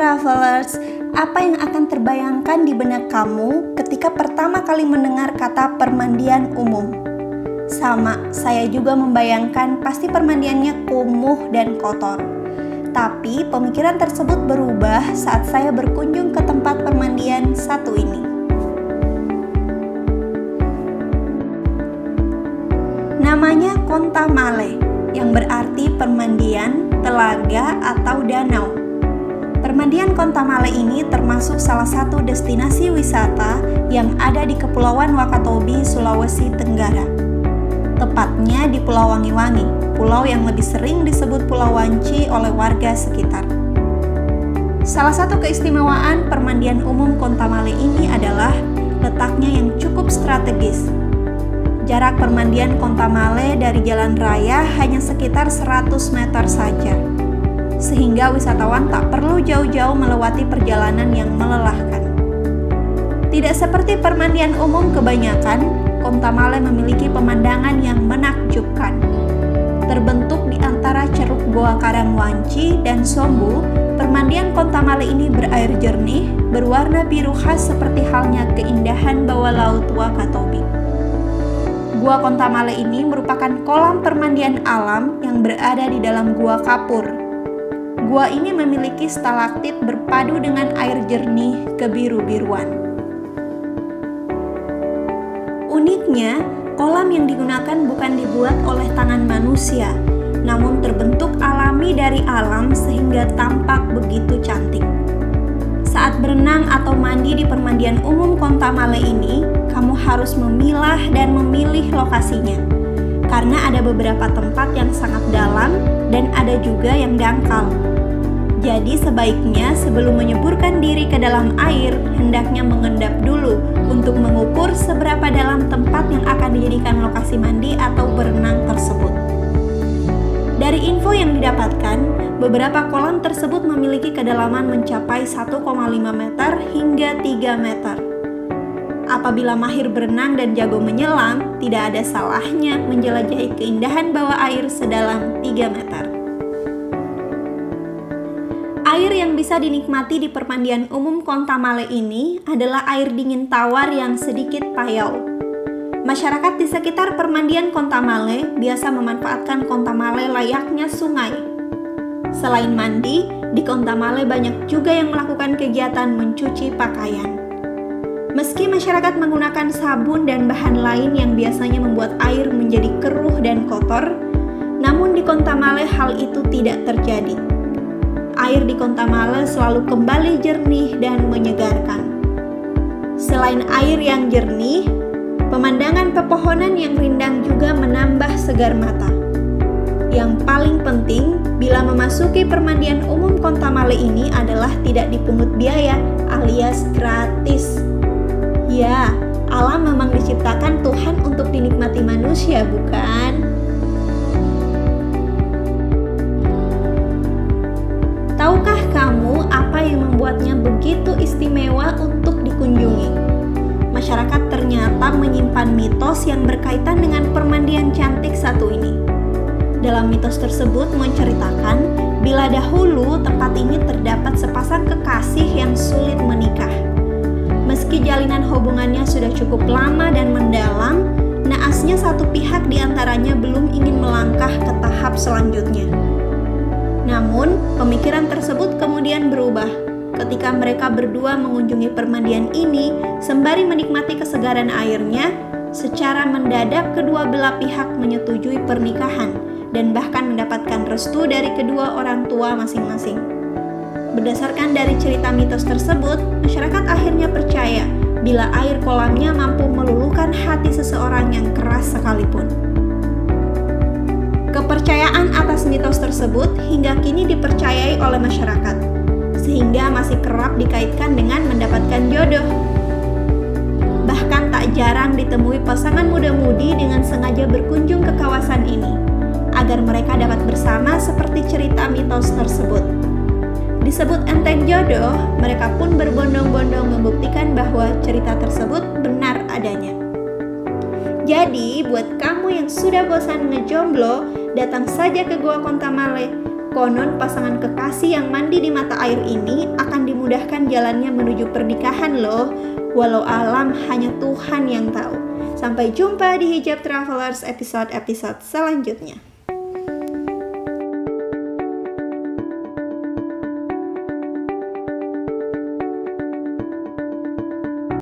travelers, apa yang akan terbayangkan di benak kamu ketika pertama kali mendengar kata permandian umum? Sama, saya juga membayangkan pasti permandiannya kumuh dan kotor. Tapi pemikiran tersebut berubah saat saya berkunjung ke tempat permandian satu ini. Namanya Konta Male, yang berarti permandian, telaga, atau danau. Permandian Konta Male ini termasuk salah satu destinasi wisata yang ada di Kepulauan Wakatobi, Sulawesi Tenggara. Tepatnya di Pulau Wangi-Wangi, pulau yang lebih sering disebut Pulau Wanci oleh warga sekitar. Salah satu keistimewaan permandian umum Konta Male ini adalah letaknya yang cukup strategis. Jarak permandian Konta Male dari jalan raya hanya sekitar 100 meter saja, sehingga wisatawan tak perlu jauh-jauh melewati perjalanan yang melelahkan. Tidak seperti permandian umum kebanyakan, Konta Male memiliki pemandangan yang menakjubkan. Terbentuk di antara Ceruk Goa Karangwanci dan Sombu, permandian Konta Male ini berair jernih, berwarna biru khas seperti halnya keindahan bawah laut Wakatobi. Gua Konta Male ini merupakan kolam permandian alam yang berada di dalam Gua Kapur. Gua ini memiliki stalaktit berpadu dengan air jernih kebiru-biruan. Uniknya, kolam yang digunakan bukan dibuat oleh tangan manusia, namun terbentuk alami dari alam sehingga tampak begitu cantik. Saat berenang atau mandi di permandian umum Konta Male ini, kamu harus memilah dan memilih lokasinya, karena ada beberapa tempat yang sangat dalam dan ada juga yang dangkal. Jadi sebaiknya sebelum menyeburkan diri ke dalam air, hendaknya mengendap dulu untuk mengukur seberapa dalam tempat yang akan dijadikan lokasi mandi atau berenang tersebut. Dari info yang didapatkan, beberapa kolam tersebut memiliki kedalaman mencapai 1,5 meter hingga 3 meter. Apabila mahir berenang dan jago menyelam, tidak ada salahnya menjelajahi keindahan bawah air sedalam 3 meter. Air yang bisa dinikmati di permandian umum Konta Male ini adalah air dingin tawar yang sedikit payau. Masyarakat di sekitar permandian Konta Male biasa memanfaatkan Konta Male layaknya sungai. Selain mandi, di Konta Male banyak juga yang melakukan kegiatan mencuci pakaian. Meski masyarakat menggunakan sabun dan bahan lain yang biasanya membuat air menjadi keruh dan kotor, namun di Konta Male hal itu tidak terjadi. Air di Konta Male selalu kembali jernih dan menyegarkan. Selain air yang jernih, pemandangan pepohonan yang rindang juga menambah segar mata. Yang paling penting, bila memasuki permandian umum Konta Male ini adalah tidak dipungut biaya alias gratis. Ya, alam memang diciptakan Tuhan untuk dinikmati manusia, bukan? Tahukah kamu apa yang membuatnya begitu istimewa untuk dikunjungi? Masyarakat ternyata menyimpan mitos yang berkaitan dengan permandian cantik satu ini. Dalam mitos tersebut menceritakan bila dahulu tempat ini terdapat sepasang kekasih yang sulit menikah. Meski jalinan hubungannya sudah cukup lama dan mendalam, naasnya satu pihak diantaranya belum ingin melangkah ke tahap selanjutnya. Namun, pemikiran tersebut kemudian berubah ketika mereka berdua mengunjungi permandian ini sembari menikmati kesegaran airnya. Secara mendadak kedua belah pihak menyetujui pernikahan dan bahkan mendapatkan restu dari kedua orang tua masing-masing. Berdasarkan dari cerita mitos tersebut, masyarakat akhirnya percaya bila air kolamnya mampu meluluhkan hati seseorang yang keras sekalipun. Kepercayaan atas mitos tersebut hingga kini dipercayai oleh masyarakat, sehingga masih kerap dikaitkan dengan mendapatkan jodoh. Bahkan tak jarang ditemui pasangan muda-mudi dengan sengaja berkunjung ke kawasan ini, agar mereka dapat bersama seperti cerita mitos tersebut. Disebut enteng jodoh, mereka pun berbondong-bondong membuktikan bahwa cerita tersebut benar adanya. Jadi, buat kamu yang sudah bosan ngejomblo, datang saja ke Gua Konta Male. Konon pasangan kekasih yang mandi di mata air ini akan dimudahkan jalannya menuju pernikahan loh. Walau alam hanya Tuhan yang tahu. Sampai jumpa di Hijab Travelers episode-episode selanjutnya.